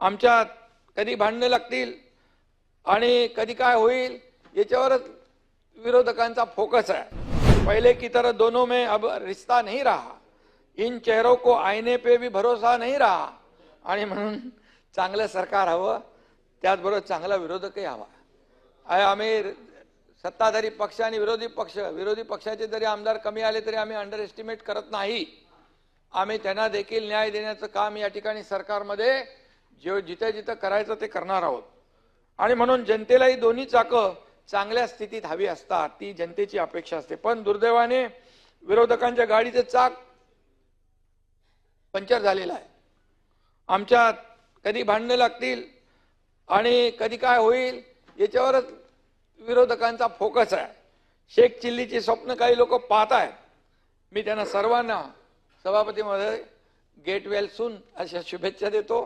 आमच्यात कधी भांडणं लागतील आणि कधी काय होईल याच्यावरच विरोधकांचा फोकस है। पहले की तरह दोनों में अब रिश्ता नहीं रहा, इन चेहरों को आईने पे भी भरोसा नहीं रहा आणि म्हणून चांगलं सरकार हवं, त्याचबरोबर चांगला विरोधकही हवा। आम्ही सत्ताधारी पक्ष आणि विरोधी पक्षाचे जरी आमदार कमी आले तरी आम्ही अंडर एस्टिमेट करत नाही। आम्ही त्यांना देखील न्याय देण्याचं काम या ठिकाणी सरकारमध्ये जिथे जिथे करायचं ते करणार आहोत। आणि म्हणून जनतेलाही दोन्ही चाकं चांगल्या स्थितीत हवी असतात, ती जनतेची अपेक्षा असते। पण दुर्दैवाने विरोधकांच्या गाडीचे चाक पंक्चर झालेलं आहे। आमच्यात कधी भांडणं लागतील आणि कधी काय होईल याच्यावरच विरोधकांचा फोकस आहे। शेख चिल्लीची स्वप्न काही लोक पाहत आहेत। मी त्यांना सर्वांना सभापती महोदय गेट वेल सून अशा शुभेच्छा देतो।